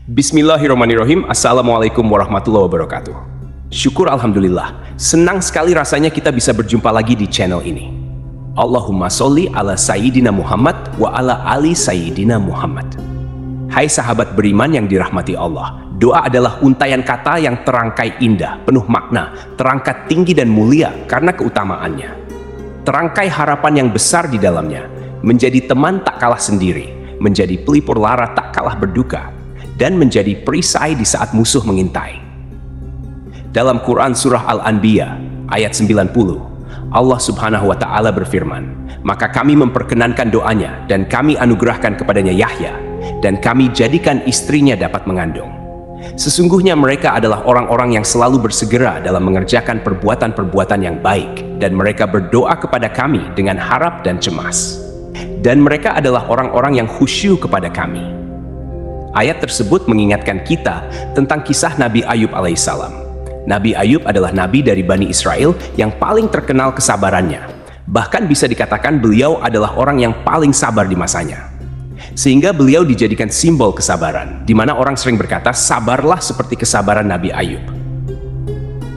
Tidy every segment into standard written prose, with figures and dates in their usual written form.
Bismillahirrahmanirrahim. Assalamualaikum warahmatullahi wabarakatuh. Syukur alhamdulillah, senang sekali rasanya kita bisa berjumpa lagi di channel ini. Allahumma sholli ala Sayyidina Muhammad wa ala ali Sayyidina Muhammad. Hai sahabat beriman yang dirahmati Allah, doa adalah untaian kata yang terangkai indah, penuh makna, terangkat tinggi dan mulia karena keutamaannya. Terangkai harapan yang besar di dalamnya, menjadi teman tak kalah sendiri, menjadi pelipur lara tak kalah berduka, dan menjadi perisai di saat musuh mengintai. Dalam Quran Surah Al-Anbiya ayat 90, Allah Subhanahu wa Ta'ala berfirman, "Maka kami memperkenankan doanya dan kami anugerahkan kepadanya Yahya, dan kami jadikan istrinya dapat mengandung. Sesungguhnya mereka adalah orang-orang yang selalu bersegera dalam mengerjakan perbuatan-perbuatan yang baik, dan mereka berdoa kepada kami dengan harap dan cemas. Dan mereka adalah orang-orang yang khusyuk kepada kami." Ayat tersebut mengingatkan kita tentang kisah Nabi Ayub alaihissalam. Nabi Ayub adalah nabi dari Bani Israel yang paling terkenal kesabarannya. Bahkan bisa dikatakan beliau adalah orang yang paling sabar di masanya. Sehingga beliau dijadikan simbol kesabaran, di mana orang sering berkata, sabarlah seperti kesabaran Nabi Ayub.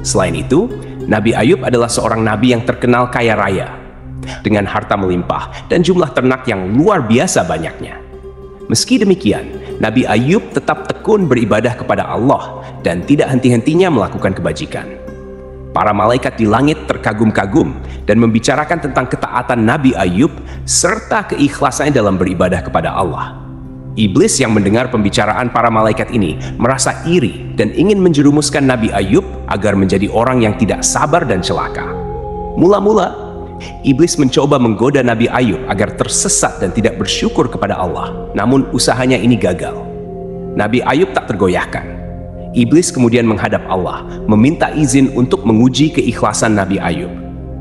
Selain itu, Nabi Ayub adalah seorang nabi yang terkenal kaya raya, dengan harta melimpah dan jumlah ternak yang luar biasa banyaknya. Meski demikian, Nabi Ayub tetap tekun beribadah kepada Allah dan tidak henti-hentinya melakukan kebajikan. Para malaikat di langit terkagum-kagum dan membicarakan tentang ketaatan Nabi Ayub serta keikhlasannya dalam beribadah kepada Allah. Iblis yang mendengar pembicaraan para malaikat ini merasa iri dan ingin menjerumuskan Nabi Ayub agar menjadi orang yang tidak sabar dan celaka. Mula-mula, Iblis mencoba menggoda Nabi Ayub agar tersesat dan tidak bersyukur kepada Allah. Namun usahanya ini gagal. Nabi Ayub tak tergoyahkan. Iblis kemudian menghadap Allah, meminta izin untuk menguji keikhlasan Nabi Ayub.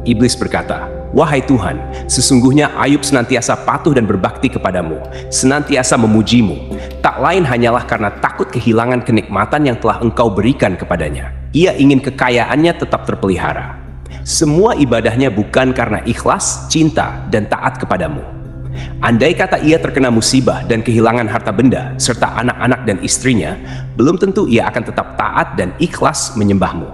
Iblis berkata, "Wahai Tuhan, sesungguhnya Ayub senantiasa patuh dan berbakti kepadamu, senantiasa memujimu. Tak lain hanyalah karena takut kehilangan kenikmatan yang telah Engkau berikan kepadanya. Ia ingin kekayaannya tetap terpelihara. Semua ibadahnya bukan karena ikhlas, cinta, dan taat kepadamu. Andai kata ia terkena musibah dan kehilangan harta benda, serta anak-anak dan istrinya, belum tentu ia akan tetap taat dan ikhlas menyembahmu."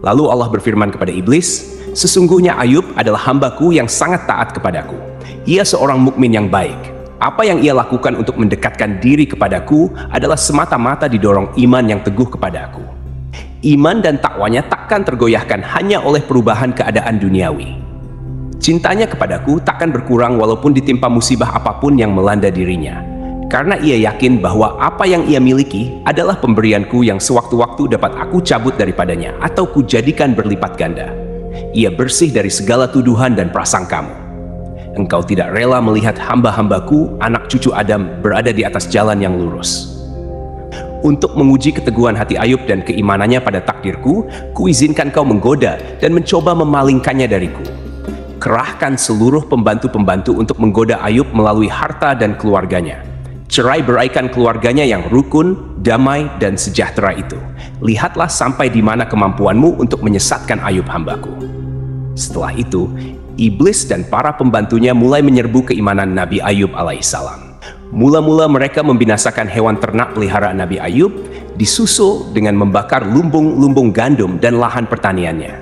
Lalu Allah berfirman kepada Iblis, "Sesungguhnya Ayub adalah hambaku yang sangat taat kepadaku. Ia seorang mukmin yang baik. Apa yang ia lakukan untuk mendekatkan diri kepadaku adalah semata-mata didorong iman yang teguh kepadaku. Iman dan takwanya takkan tergoyahkan hanya oleh perubahan keadaan duniawi. Cintanya kepadaku takkan berkurang walaupun ditimpa musibah apapun yang melanda dirinya, karena ia yakin bahwa apa yang ia miliki adalah pemberianku yang sewaktu-waktu dapat aku cabut daripadanya atau kujadikan berlipat ganda. Ia bersih dari segala tuduhan dan prasangkamu. Engkau tidak rela melihat hamba-hambaku, anak cucu Adam, berada di atas jalan yang lurus. Untuk menguji keteguhan hati Ayub dan keimanannya pada takdirku, kuizinkan kau menggoda dan mencoba memalingkannya dariku. Kerahkan seluruh pembantu-pembantu untuk menggoda Ayub melalui harta dan keluarganya. Cerai beraikan keluarganya yang rukun, damai, dan sejahtera itu. Lihatlah sampai di mana kemampuanmu untuk menyesatkan Ayub hambaku." Setelah itu, Iblis dan para pembantunya mulai menyerbu keimanan Nabi Ayub alaihissalam. Mula-mula mereka membinasakan hewan ternak peliharaan Nabi Ayub, disusul dengan membakar lumbung-lumbung gandum dan lahan pertaniannya.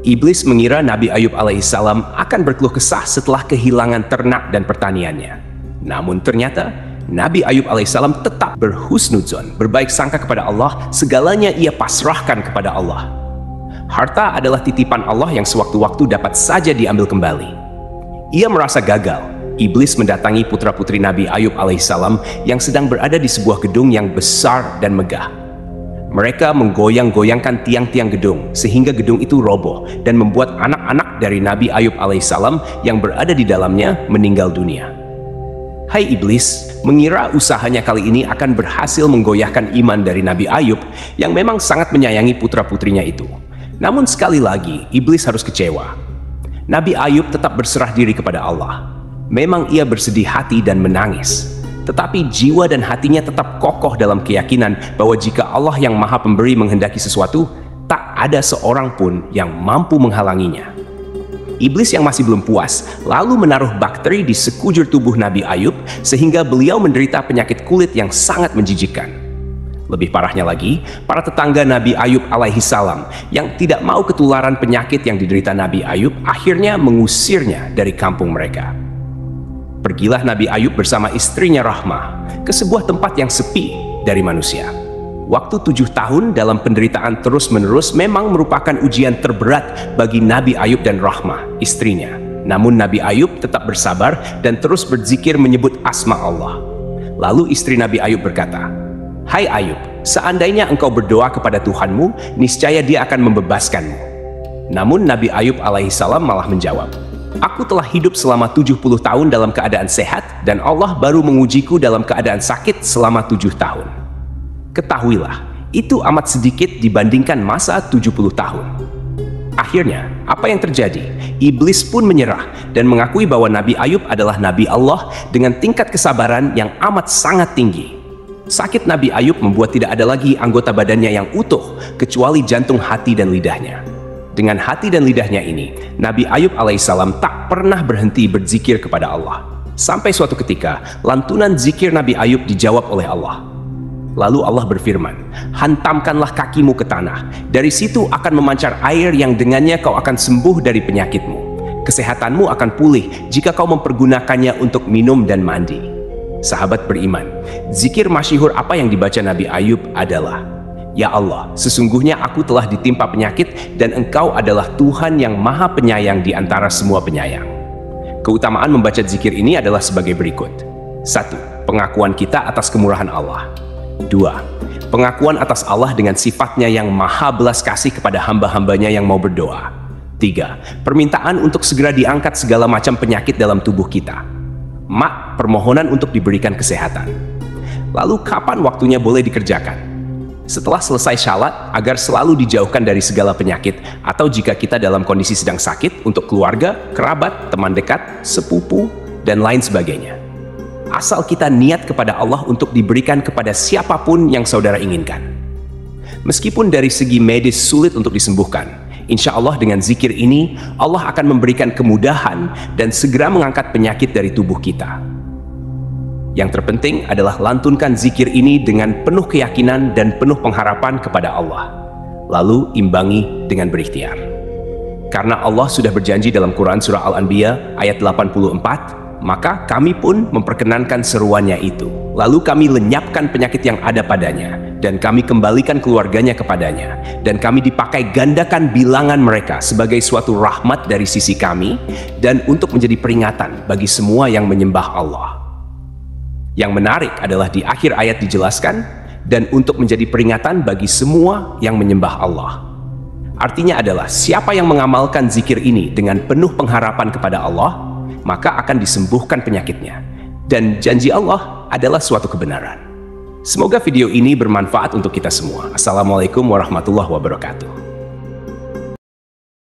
Iblis mengira Nabi Ayub alaihissalam akan berkeluh kesah setelah kehilangan ternak dan pertaniannya. Namun ternyata Nabi Ayub alaihissalam tetap berhusnudzon, berbaik sangka kepada Allah, segalanya ia pasrahkan kepada Allah. Harta adalah titipan Allah yang sewaktu-waktu dapat saja diambil kembali. Ia merasa gagal. Iblis mendatangi putra-putri Nabi Ayub alaihissalam yang sedang berada di sebuah gedung yang besar dan megah. Mereka menggoyang-goyangkan tiang-tiang gedung sehingga gedung itu roboh dan membuat anak-anak dari Nabi Ayub alaihissalam yang berada di dalamnya meninggal dunia. Hai Iblis, mengira usahanya kali ini akan berhasil menggoyahkan iman dari Nabi Ayub yang memang sangat menyayangi putra-putrinya itu. Namun sekali lagi, Iblis harus kecewa. Nabi Ayub tetap berserah diri kepada Allah. Memang ia bersedih hati dan menangis, tetapi jiwa dan hatinya tetap kokoh dalam keyakinan bahwa jika Allah yang Maha Pemberi menghendaki sesuatu, tak ada seorang pun yang mampu menghalanginya. iblis yang masih belum puas lalu menaruh bakteri di sekujur tubuh Nabi Ayub sehingga beliau menderita penyakit kulit yang sangat menjijikkan. Lebih parahnya lagi, para tetangga Nabi Ayub alaihi salam yang tidak mau ketularan penyakit yang diderita Nabi Ayub akhirnya mengusirnya dari kampung mereka. Pergilah Nabi Ayub bersama istrinya Rahmah ke sebuah tempat yang sepi dari manusia. Waktu 7 tahun dalam penderitaan terus-menerus memang merupakan ujian terberat bagi Nabi Ayub dan Rahmah, istrinya. Namun Nabi Ayub tetap bersabar dan terus berzikir menyebut asma Allah. Lalu istri Nabi Ayub berkata, "Hai Ayub, seandainya engkau berdoa kepada Tuhanmu, niscaya Dia akan membebaskanmu." Namun Nabi Ayub alaihissalam malah menjawab, "Aku telah hidup selama 70 tahun dalam keadaan sehat dan Allah baru mengujiku dalam keadaan sakit selama 7 tahun. Ketahuilah, itu amat sedikit dibandingkan masa 70 tahun. Akhirnya, apa yang terjadi? Iblis pun menyerah dan mengakui bahwa Nabi Ayub adalah Nabi Allah dengan tingkat kesabaran yang amat sangat tinggi. Sakit Nabi Ayub membuat tidak ada lagi anggota badannya yang utuh, kecuali jantung, hati, dan lidahnya. Dengan hati dan lidahnya ini, Nabi Ayub alaihissalam tak pernah berhenti berzikir kepada Allah. Sampai suatu ketika, lantunan zikir Nabi Ayub dijawab oleh Allah. Lalu Allah berfirman, "Hantamkanlah kakimu ke tanah. Dari situ akan memancar air yang dengannya kau akan sembuh dari penyakitmu. Kesehatanmu akan pulih jika kau mempergunakannya untuk minum dan mandi." Sahabat beriman, zikir masyhur apa yang dibaca Nabi Ayub adalah, "Ya Allah, sesungguhnya aku telah ditimpa penyakit dan Engkau adalah Tuhan yang maha penyayang di antara semua penyayang." Keutamaan membaca zikir ini adalah sebagai berikut. 1. Pengakuan kita atas kemurahan Allah. 2. Pengakuan atas Allah dengan sifatnya yang maha belas kasih kepada hamba-hambanya yang mau berdoa. 3. Permintaan untuk segera diangkat segala macam penyakit dalam tubuh kita. 4. Permohonan untuk diberikan kesehatan. Lalu kapan waktunya boleh dikerjakan? Setelah selesai syalat agar selalu dijauhkan dari segala penyakit, atau jika kita dalam kondisi sedang sakit untuk keluarga, kerabat, teman dekat, sepupu, dan lain sebagainya. Asal kita niat kepada Allah untuk diberikan kepada siapapun yang saudara inginkan. Meskipun dari segi medis sulit untuk disembuhkan, insya Allah dengan zikir ini Allah akan memberikan kemudahan dan segera mengangkat penyakit dari tubuh kita. Yang terpenting adalah lantunkan zikir ini dengan penuh keyakinan dan penuh pengharapan kepada Allah. Lalu imbangi dengan berikhtiar. Karena Allah sudah berjanji dalam Quran Surah Al-Anbiya ayat 84, maka kami pun memperkenankan seruannya itu. Lalu kami lenyapkan penyakit yang ada padanya, dan kami kembalikan keluarganya kepadanya, dan kami dipakai gandakan bilangan mereka sebagai suatu rahmat dari sisi kami, dan untuk menjadi peringatan bagi semua yang menyembah Allah. Yang menarik adalah di akhir ayat dijelaskan, dan untuk menjadi peringatan bagi semua yang menyembah Allah. Artinya adalah siapa yang mengamalkan zikir ini dengan penuh pengharapan kepada Allah, maka akan disembuhkan penyakitnya. Dan janji Allah adalah suatu kebenaran. Semoga video ini bermanfaat untuk kita semua. Assalamualaikum warahmatullahi wabarakatuh.